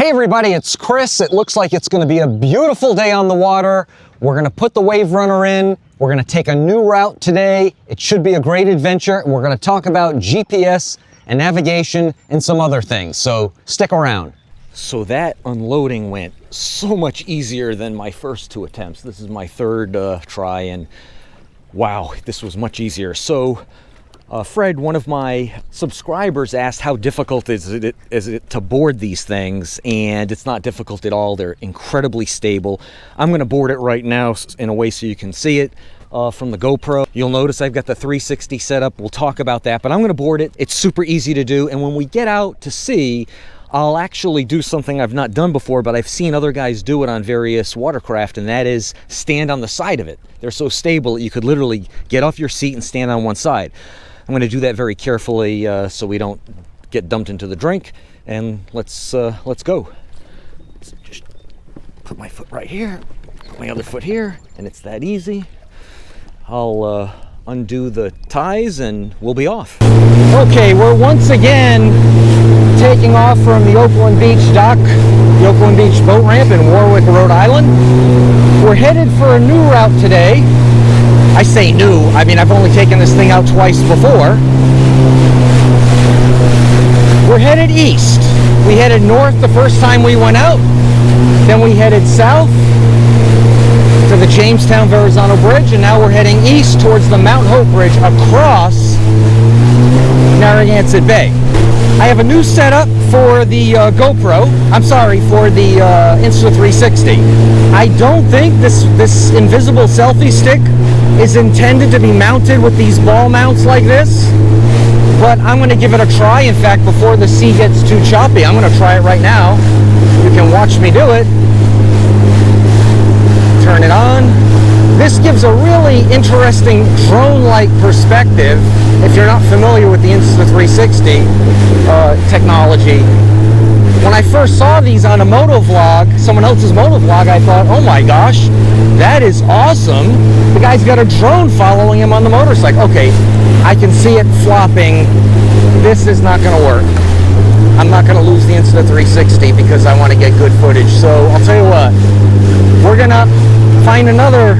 Hey everybody, it's Chris. It looks like it's going to be a beautiful day on the water. We're going to put the Waverunner in. We're going to take a new route today. It should be a great adventure. And we're going to talk about GPS and navigation and some other things. So stick around. So that unloading went so much easier than my first two attempts. This is my third try, and wow, this was much easier. So Fred, one of my subscribers, asked how difficult is it to board these things, and it's not difficult at all. They're incredibly stable. I'm going to board it right now in a way so you can see it from the GoPro. You'll notice I've got the 360 set up. We'll talk about that, but I'm going to board it. It's super easy to do, and when we get out to sea, I'll actually do something I've not done before, but I've seen other guys do it on various watercraft, and that is stand on the side of it. They're so stable that you could literally get off your seat and stand on one side. I'm going to do that very carefully so we don't get dumped into the drink, and let's go. So just put my foot right here, put my other foot here, and it's that easy. I'll undo the ties and we'll be off. Okay, we're once again taking off from the Oakland Beach dock, the Oakland Beach boat ramp in Warwick, Rhode Island. We're headed for a new route today. I say new, I mean I've only taken this thing out twice before. We're headed east. We headed north the first time we went out, then we headed south to the Jamestown Verrazano Bridge, and now we're heading east towards the Mount Hope Bridge across Narragansett Bay. I have a new setup for the GoPro. I'm sorry, for the Insta360. I don't think this invisible selfie stick is intended to be mounted with these ball mounts like this, but I'm going to give it a try. In fact, before the sea gets too choppy, I'm going to try it right now. You can watch me do it. Turn it on. This gives a really interesting drone-like perspective if you're not familiar with the Insta360 technology. When I first saw these on a motovlog, someone else's motovlog, I thought, oh my gosh, that is awesome. The guy's got a drone following him on the motorcycle. Okay, I can see it flopping. This is not going to work. I'm not going to lose the Insta360 because I want to get good footage. So I'll tell you what, we're going to find another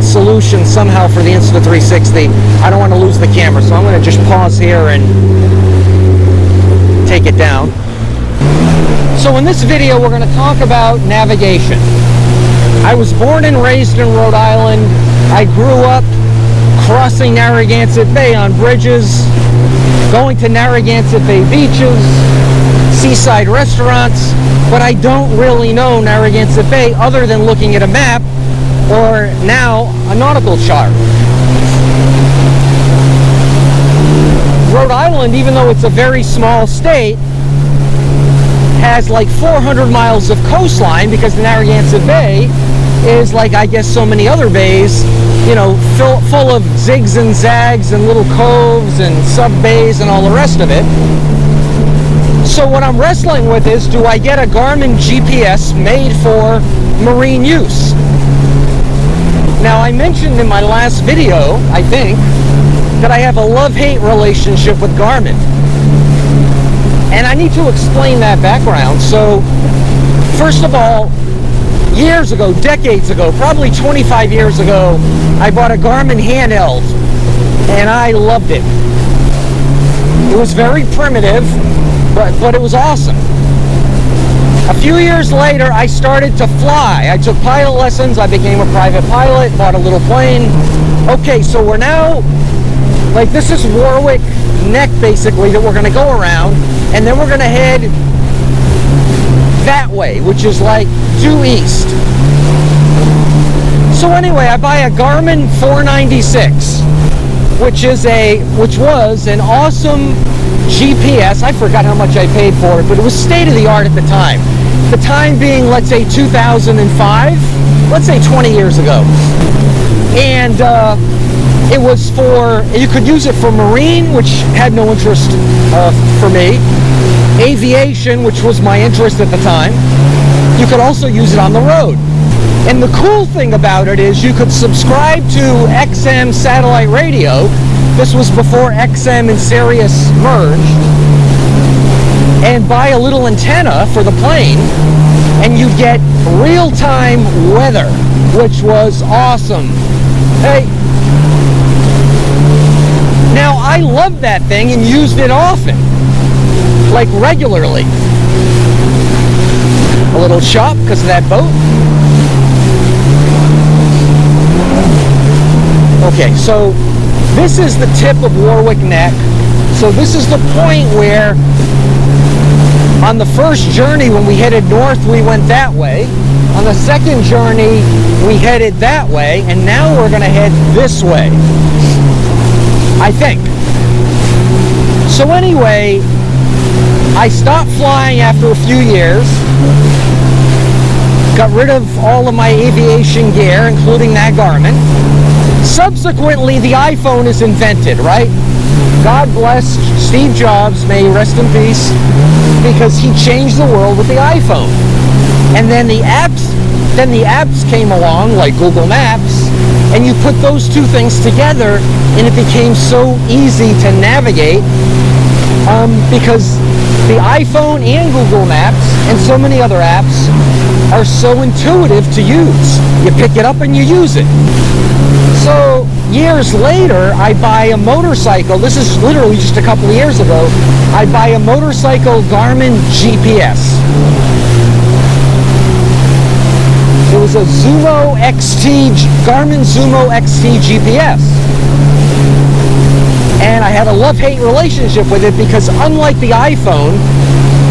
solution somehow for the Insta360. I don't want to lose the camera, so I'm going to just pause here and take it down. So in this video, we're going to talk about navigation. I was born and raised in Rhode Island. I grew up crossing Narragansett Bay on bridges, going to Narragansett Bay beaches, seaside restaurants, but I don't really know Narragansett Bay other than looking at a map or now a nautical chart. Rhode Island, even though it's a very small state, has like 400 miles of coastline because the Narragansett Bay is like, I guess, so many other bays, you know, full of zigs and zags and little coves and sub-bays and all the rest of it. So what I'm wrestling with is, do I get a Garmin GPS made for marine use? Now, I mentioned in my last video, I think, that I have a love-hate relationship with Garmin. And I need to explain that background. So, first of all, years ago, decades ago, probably 25 years ago, I bought a Garmin handheld, and I loved it. It was very primitive, but it was awesome. A few years later, I started to fly. I took pilot lessons, I became a private pilot, bought a little plane. Okay, so we're now, like, this is Warwick Neck, basically, that we're going to go around, and then we're going to head that way, which is like due east. So anyway, I buy a Garmin 496, which was an awesome GPS. I forgot how much I paid for it, but it was state-of-the-art at the time. The time being, let's say 2005, let's say 20 years ago. And it was you could use it for marine, which had no interest for me. Aviation, which was my interest at the time. You could also use it on the road. And the cool thing about it is you could subscribe to XM satellite radio. This was before XM and Sirius merged. and buy a little antenna for the plane, and you'd get real-time weather, which was awesome. Hey, now I loved that thing and used it often, like regularly. A little chop because of that boat. Okay, so this is the tip of Warwick Neck. So this is the point where on the first journey when we headed north, we went that way. On the second journey, we headed that way, and now we're gonna head this way, I think. So anyway, I stopped flying after a few years, got rid of all of my aviation gear, including that Garmin. Subsequently, the iPhone is invented, right? God bless Steve Jobs, may he rest in peace, because he changed the world with the iPhone. And then the apps came along, like Google Maps, and you put those two things together, and it became so easy to navigate, because the iPhone and Google Maps and so many other apps are so intuitive to use. You pick it up and you use it. So years later, I buy a motorcycle. This is literally just a couple of years ago. I buy a motorcycle Garmin GPS. It was a Garmin Zumo XT GPS. And I had a love-hate relationship with it because unlike the iPhone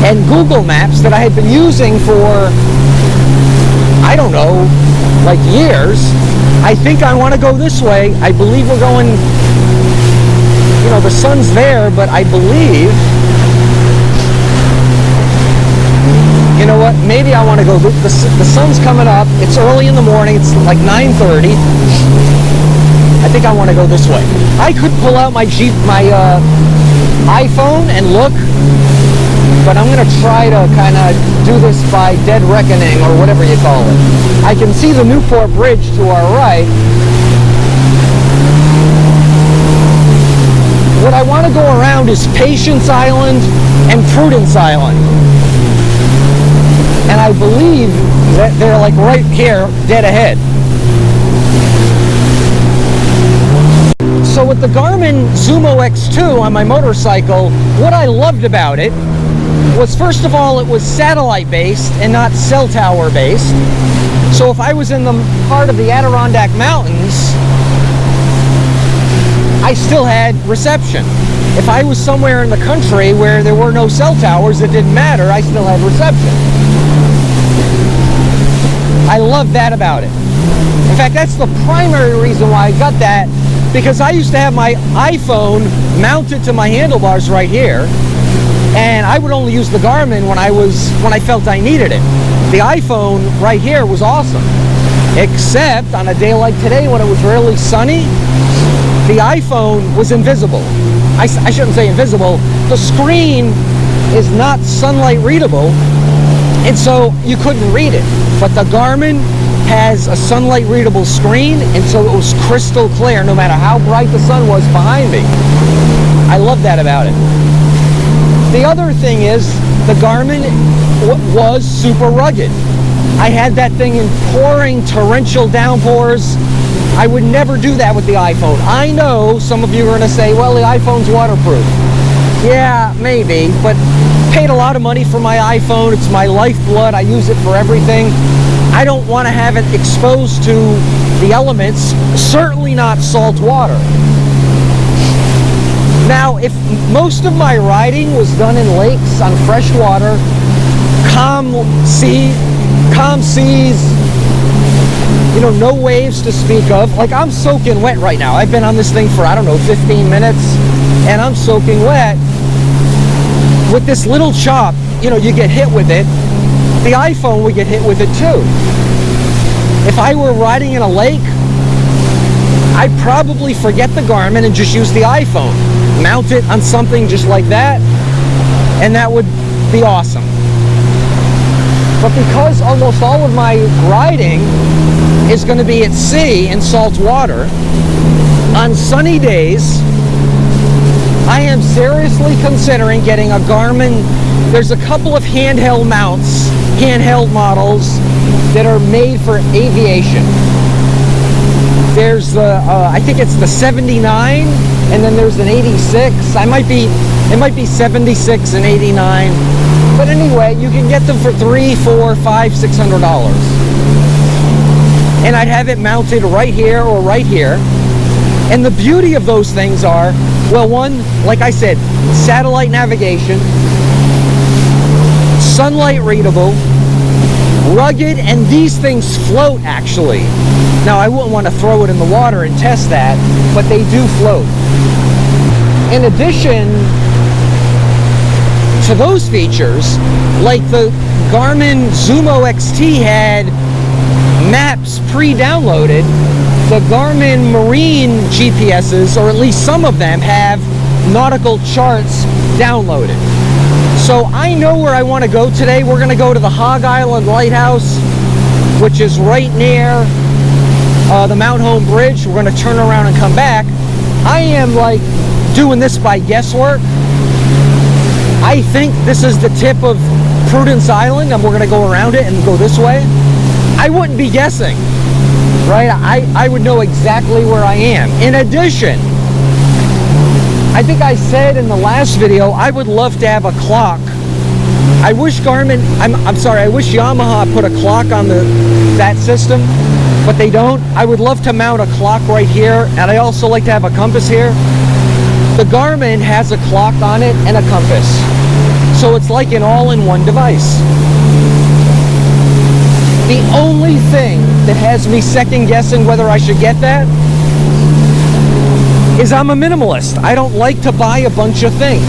and Google Maps that I had been using for, I don't know, like years, I think I want to go this way. I believe we're going, you know, the sun's there, but I believe, you know what, maybe I want to go, the sun's coming up, it's early in the morning, it's like 9:30. I think I want to go this way. I could pull out my iPhone and look, but I'm going to try to kind of do this by dead reckoning or whatever you call it. I can see the Newport Bridge to our right. What I want to go around is Patience Island and Prudence Island. And I believe that they're like right here, dead ahead. So with the Garmin Zumo X2 on my motorcycle, what I loved about it was, first of all, it was satellite based and not cell tower based. So if I was in the part of the Adirondack Mountains, I still had reception. If I was somewhere in the country where there were no cell towers, it didn't matter, I still had reception. I love that about it. In fact, that's the primary reason why I got that, because I used to have my iPhone mounted to my handlebars right here, and I would only use the Garmin when I felt I needed it. The iPhone right here was awesome, except on a day like today when it was really sunny, the iPhone was invisible. I shouldn't say invisible. The screen is not sunlight readable, and so you couldn't read it. But the Garmin has a sunlight readable screen, and so it was crystal clear no matter how bright the sun was behind me. I love that about it. The other thing is, the Garmin was super rugged. I had that thing in pouring torrential downpours. I would never do that with the iPhone. I know some of you are going to say, well, the iPhone's waterproof. Yeah, maybe, but paid a lot of money for my iPhone. It's my lifeblood. I use it for everything. I don't want to have it exposed to the elements, certainly not salt water. Now, if most of my riding was done in lakes on fresh water, calm seas, you know, no waves to speak of. Like, I'm soaking wet right now. I've been on this thing for, I don't know, 15 minutes, and I'm soaking wet. With this little chop, you know, you get hit with it. The iPhone would get hit with it too. If I were riding in a lake, I'd probably forget the Garmin and just use the iPhone. Mount it on something just like that, and that would be awesome. But because almost all of my riding is going to be at sea in salt water, on sunny days, I am seriously considering getting a Garmin There's a couple of handheld mounts, handheld models that are made for aviation. There's the, I think it's the 79, and then there's an 86. It might be 76 and 89. But anyway, you can get them for $300, $400, $500, $600. And I'd have it mounted right here or right here. And the beauty of those things are, well, one, like I said, satellite navigation, sunlight readable, rugged, and these things float actually. Now I wouldn't want to throw it in the water and test that, but they do float. In addition to those features, like the Garmin Zumo XT had maps pre-downloaded, the Garmin Marine GPSs, or at least some of them, have nautical charts downloaded. So I know where I want to go today. We're going to go to the Hog Island Lighthouse, which is right near the Mount Home Bridge. We're going to turn around and come back. I am like doing this by guesswork. I think this is the tip of Prudence Island, and we're going to go around it and go this way. I wouldn't be guessing, right? I would know exactly where I am. In addition, I think I said in the last video, I would love to have a clock. I wish Garmin, I wish Yamaha put a clock on that system, but they don't. I would love to mount a clock right here, and I also like to have a compass here. The Garmin has a clock on it and a compass. So it's like an all-in-one device. The only thing that has me second-guessing whether I should get that is I'm a minimalist. I don't like to buy a bunch of things.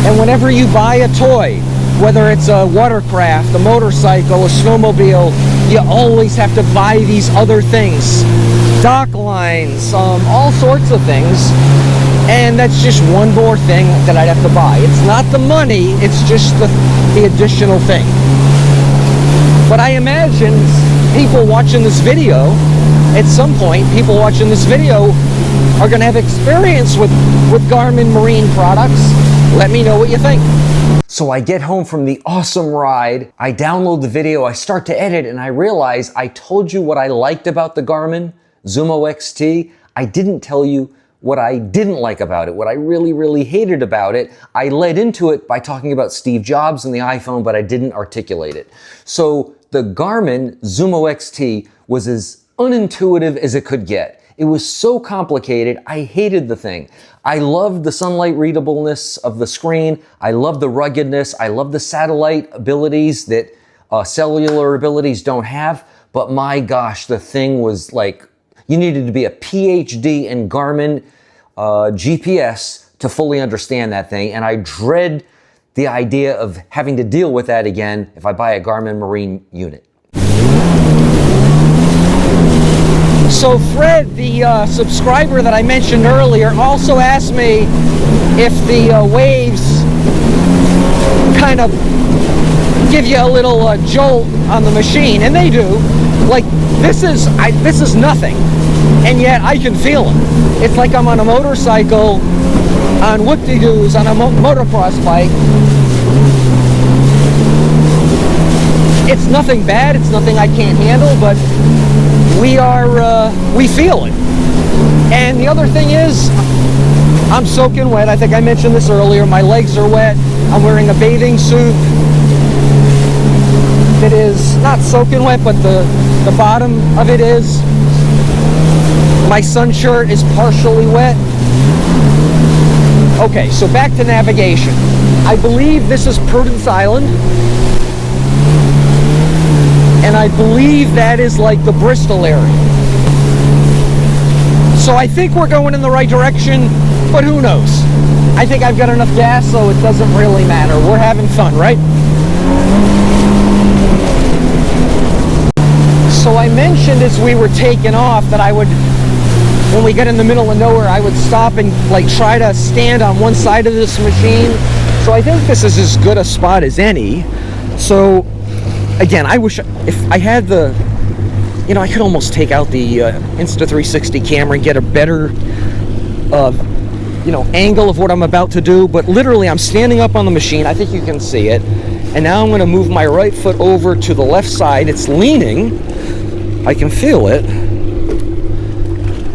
And whenever you buy a toy, whether it's a watercraft, a motorcycle, a snowmobile, you always have to buy these other things. Dock lines, all sorts of things. And that's just one more thing that I'd have to buy. It's not the money, it's just the additional thing. But I imagine people watching this video, at some point, people watching this video are going to have experience with Garmin Marine products. Let me know what you think. So I get home from the awesome ride, I download the video, I start to edit, and I realize I told you what I liked about the Garmin Zumo XT. I didn't tell you what I didn't like about it, what I really, really hated about it. I led into it by talking about Steve Jobs and the iPhone, but I didn't articulate it. So the Garmin Zumo XT was as unintuitive as it could get. It was so complicated, I hated the thing. I loved the sunlight readableness of the screen. I loved the ruggedness. I loved the satellite abilities that cellular abilities don't have. But my gosh, the thing was like, you needed to be a PhD in Garmin GPS to fully understand that thing. And I dread the idea of having to deal with that again if I buy a Garmin Marine unit. So Fred, the subscriber that I mentioned earlier, also asked me if the waves kind of give you a little jolt on the machine, and they do. Like this is nothing, and yet I can feel them. It's like I'm on a motorcycle, on whoop-de-doos, on a motocross bike. It's nothing bad. It's nothing I can't handle, but we feel it. And the other thing is, I'm soaking wet. I think I mentioned this earlier. My legs are wet. I'm wearing a bathing suit that is not soaking wet, but the bottom of it is. My sun shirt is partially wet. Okay, so back to navigation. I believe this is Prudence Island. And I believe that is like the Bristol area. So I think we're going in the right direction, but who knows? I think I've got enough gas, so it doesn't really matter. We're having fun, right? So I mentioned as we were taking off that I would, when we get in the middle of nowhere, I would stop and like try to stand on one side of this machine. So I think this is as good a spot as any. So again, I wish if I had the, I could almost take out the Insta360 camera and get a better you know, angle of what I'm about to do, but literally I'm standing up on the machine. I think you can see it. And now I'm going to move my right foot over to the left side. It's leaning. I can feel it,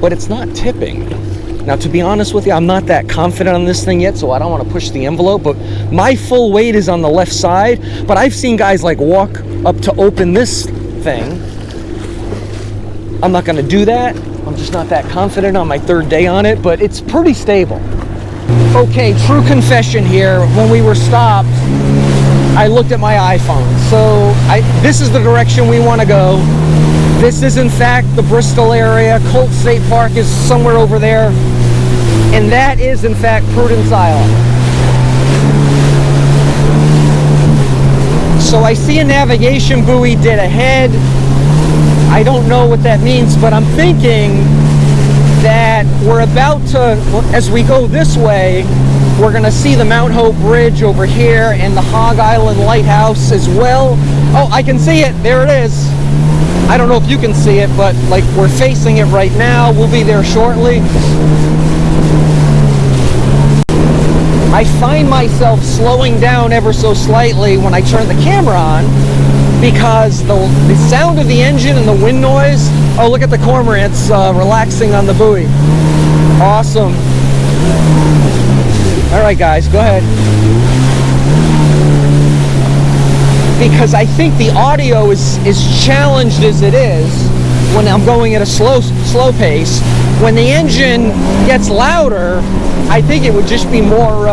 but it's not tipping. Now, to be honest with you, I'm not that confident on this thing yet, so I don't want to push the envelope, but my full weight is on the left side. But I've seen guys like walk up to open this thing. I'm not going to do that. I'm just not that confident on my third day on it, but it's pretty stable. Okay, true confession here. When we were stopped, I looked at my iPhone. So this is the direction we want to go. This is in fact the Bristol area. Colt State Park is somewhere over there. And that is in fact Prudence Island. So I see a navigation buoy dead ahead. I don't know what that means, but I'm thinking that we're about to, as we go this way, we're going to see the Mount Hope Bridge over here and the Hog Island Lighthouse as well. Oh, I can see it. There it is. I don't know if you can see it, but like we're facing it right now. We'll be there shortly. I find myself slowing down ever so slightly when I turn the camera on, because the sound of the engine and the wind noise. Oh, look at the cormorants relaxing on the buoy. Awesome. All right, guys, go ahead. Because I think the audio is challenged as it is when I'm going at a slow pace. When the engine gets louder, I think it would just be more,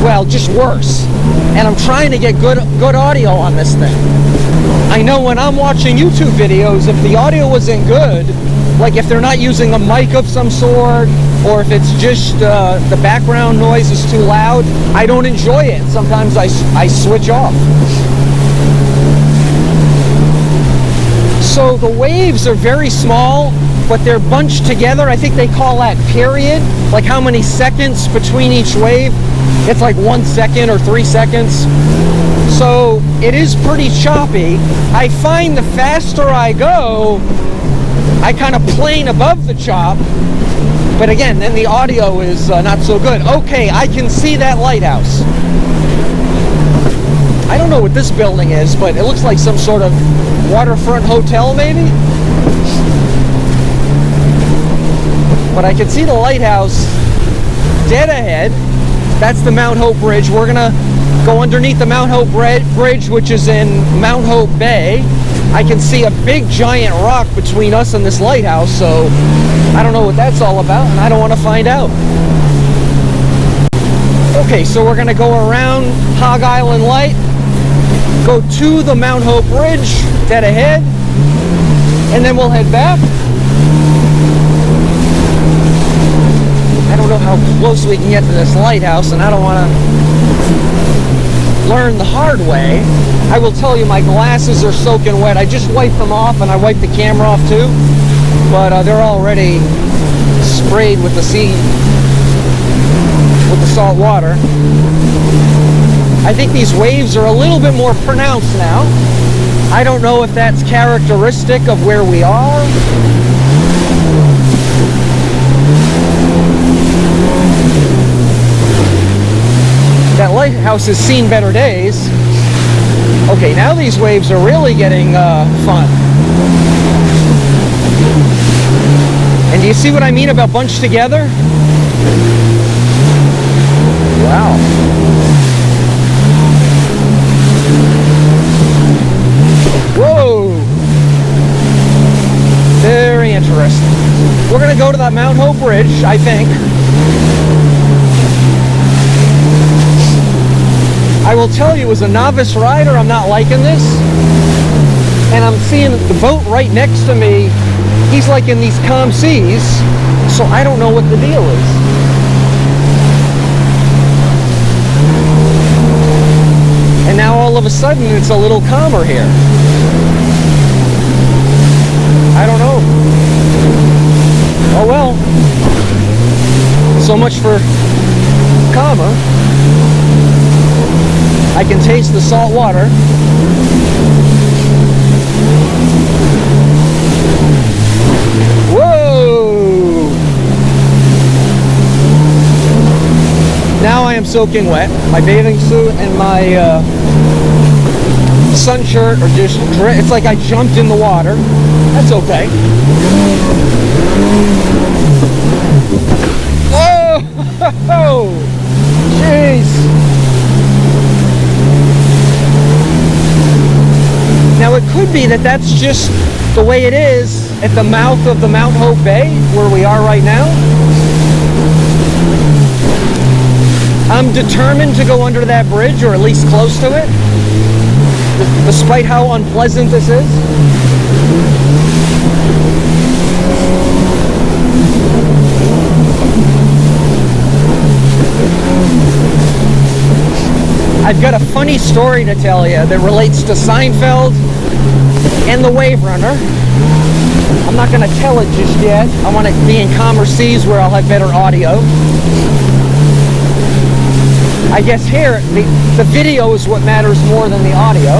well, just worse. And I'm trying to get good audio on this thing. I know when I'm watching YouTube videos, if the audio isn't good, like if they're not using a mic of some sort, or if it's just the background noise is too loud, I don't enjoy it. Sometimes I switch off. So the waves are very small, but they're bunched together. I think they call that period, like how many seconds between each wave. It's like 1 second or 3 seconds. So it is pretty choppy. I find the faster I go, I kind of plane above the chop. But again, then the audio is not so good. Okay, I can see that lighthouse. I don't know what this building is, but it looks like some sort of waterfront hotel, maybe? But I can see the lighthouse dead ahead. That's the Mount Hope Bridge. We're gonna go underneath the Mount Hope Bridge, which is in Mount Hope Bay. I can see a big giant rock between us and this lighthouse, so I don't know what that's all about, and I don't want to find out. Okay, so we're gonna go around Hog Island Light, go to the Mount Hope Bridge, dead ahead, and then we'll head back. I don't know how close we can get to this lighthouse, and I don't want to learn the hard way. I will tell you, my glasses are soaking wet. I just wiped them off, and I wiped the camera off too, but they're already sprayed with the salt water. I think these waves are a little bit more pronounced now. I don't know if that's characteristic of where we are. That lighthouse has seen better days. Okay, now these waves are really getting fun. And do you see what I mean about bunched together? Wow. Whoa! Very interesting. We're going to go to that Mount Hope Bridge, I think. I will tell you, as a novice rider, I'm not liking this. And I'm seeing the boat right next to me. He's like in these calm seas, so I don't know what the deal is. And now all of a sudden it's a little calmer here. I don't know. Oh well. So much for calmer. I can taste the salt water. Whoa! I'm soaking wet. My bathing suit and my sun shirt are just, it's like I jumped in the water. That's okay. Oh, jeez. Now it could be that that's just the way it is at the mouth of the Mount Hope Bay, where we are right now. I'm determined to go under that bridge, or at least close to it, despite how unpleasant this is. I've got a funny story to tell you that relates to Seinfeld and the Waverunner. I'm not going to tell it just yet. I want it to be in calmer seas where I'll have better audio. I guess here, the video is what matters more than the audio.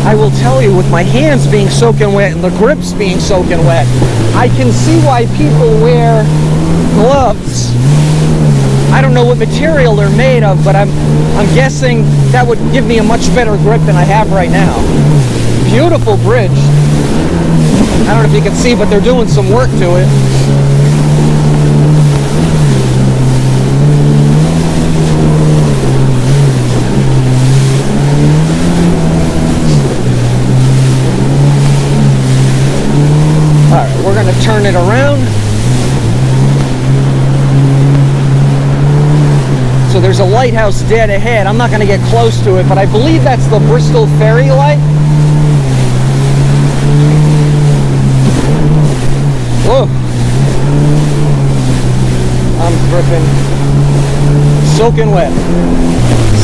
I will tell you, with my hands being soaking wet and the grips being soaking wet, I can see why people wear gloves. I don't know what material they're made of, but I'm guessing that would give me a much better grip than I have right now. Beautiful bridge. I don't know if you can see, but they're doing some work to it. Alright, we're going to turn it around. So there's a lighthouse dead ahead. I'm not going to get close to it, but I believe that's the Bristol Ferry light. Whoa. I'm dripping. Soaking wet.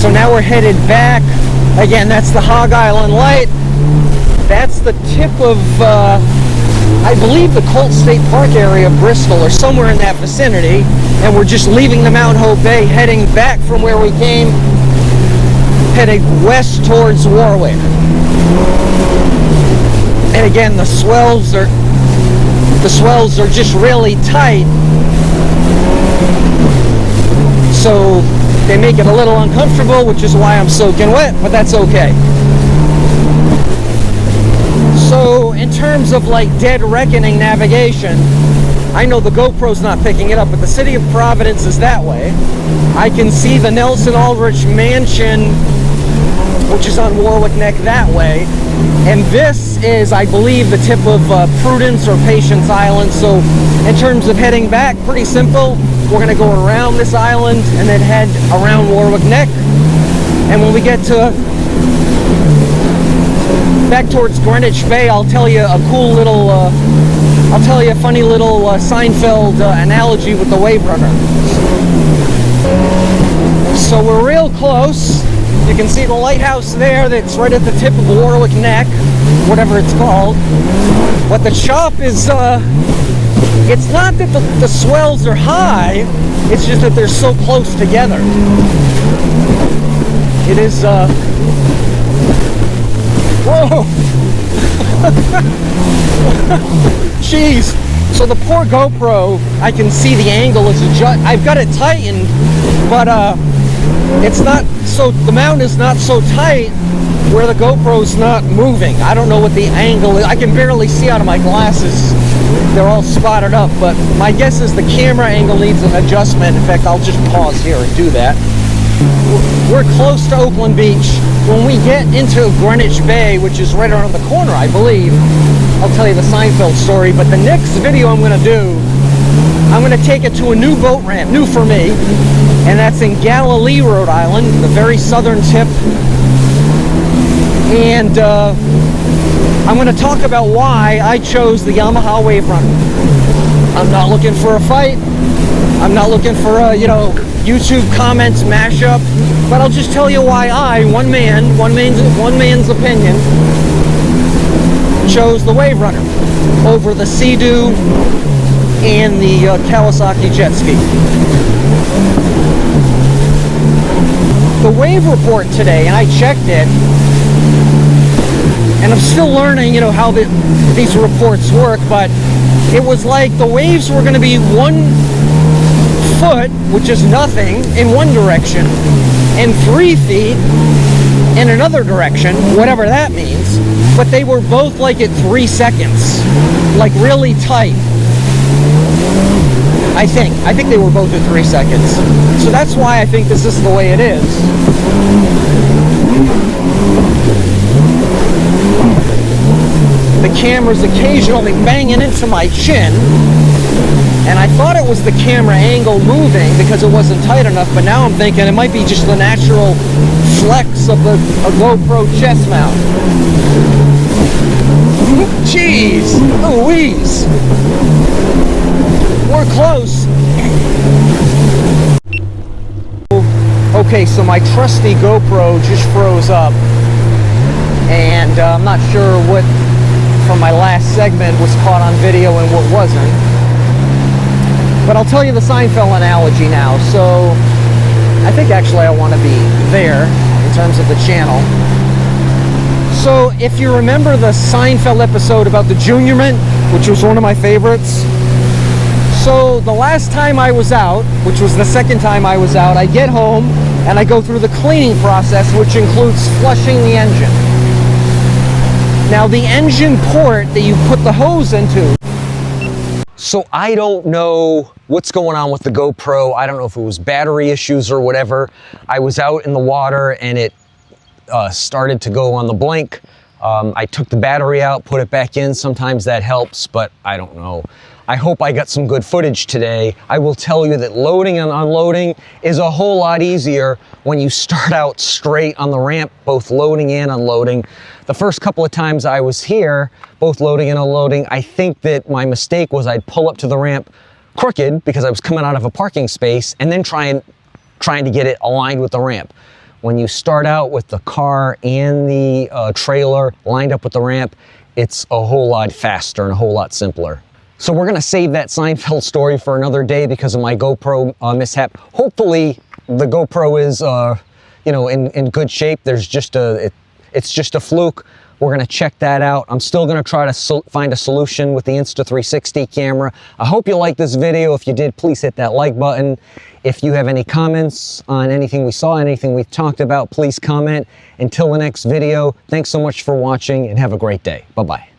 So now we're headed back. Again, that's the Hog Island light. That's the tip of, I believe, the Colt State Park area of Bristol, or somewhere in that vicinity. And we're just leaving the Mount Hope Bay, heading back from where we came, heading west towards Warwick. And again, the swells are just really tight, so they make it a little uncomfortable, which is why I'm soaking wet, but that's okay. So in terms of like dead reckoning navigation, I know the GoPro's not picking it up, but the city of Providence is that way. I can see the Nelson Aldrich Mansion, which is on Warwick Neck, that way. And this is, I believe, the tip of Prudence or Patience Island. So in terms of heading back, pretty simple. We're going to go around this island and then head around Warwick Neck. And when we get to back towards Greenwich Bay, I'll tell you a cool little, I'll tell you a funny little Seinfeld analogy with the Waverunner. So we're real close. You can see the lighthouse there that's right at the tip of Warwick Neck, whatever it's called. But the chop is, it's not that the swells are high, it's just that they're so close together. It is, whoa! Jeez! So the poor GoPro, I can see the angle is adjusted. I've got it tightened, but it's not so, the mount is not so tight where the GoPro's not moving. I don't know what the angle is. I can barely see out of my glasses. They're all spotted up, but my guess is the camera angle needs an adjustment. In fact, I'll just pause here and do that. We're close to Oakland Beach. When we get into Greenwich Bay, which is right around the corner, I believe, I'll tell you the Seinfeld story, but the next video I'm going to do, I'm going to take it to a new boat ramp, new for me, and that's in Galilee, Rhode Island, the very southern tip. And I'm going to talk about why I chose the Yamaha Waverunner. I'm not looking for a fight. I'm not looking for a, YouTube comments mashup, but I'll just tell you why I, one man's opinion, chose the Waverunner over the Sea-Doo and the Kawasaki jet ski. The wave report today, and I checked it, and I'm still learning, you know, how these reports work, but it was like the waves were going to be 1 foot, which is nothing, in one direction, and 3 feet in another direction, whatever that means, but they were both like at 3 seconds, like really tight. I think they were both at 3 seconds. So that's why I think this is the way it is. The camera's occasionally banging into my chin, and I thought it was the camera angle moving because it wasn't tight enough, but now I'm thinking it might be just the natural flex of a GoPro chest mount. Jeez Louise! We're close. Okay, so my trusty GoPro just froze up, and I'm not sure what from my last segment was caught on video and what wasn't. But I'll tell you the Seinfeld analogy now. So I think actually I want to be there in terms of the channel. So if you remember the Seinfeld episode about the Junior Mint, which was one of my favorites. So the last time I was out, which was the second time I was out, I get home and I go through the cleaning process, which includes flushing the engine. Now the engine port that you put the hose into. So I don't know what's going on with the GoPro. I don't know if it was battery issues or whatever. I was out in the water and it started to go on the blink. I took the battery out, put it back in. Sometimes that helps, but I don't know. I hope I got some good footage today. I will tell you that loading and unloading is a whole lot easier when you start out straight on the ramp, both loading and unloading. The first couple of times I was here, both loading and unloading, I think that my mistake was I'd pull up to the ramp crooked because I was coming out of a parking space and then trying to get it aligned with the ramp. When you start out with the car and the trailer lined up with the ramp, it's a whole lot faster and a whole lot simpler. So we're gonna save that Seinfeld story for another day because of my GoPro mishap. Hopefully the GoPro is, you know, in good shape. There's just it's just a fluke. We're gonna check that out. I'm still gonna try to find a solution with the Insta360 camera. I hope you liked this video. If you did, please hit that like button. If you have any comments on anything we saw, anything we talked about, please comment. Until the next video, thanks so much for watching and have a great day. Bye-bye.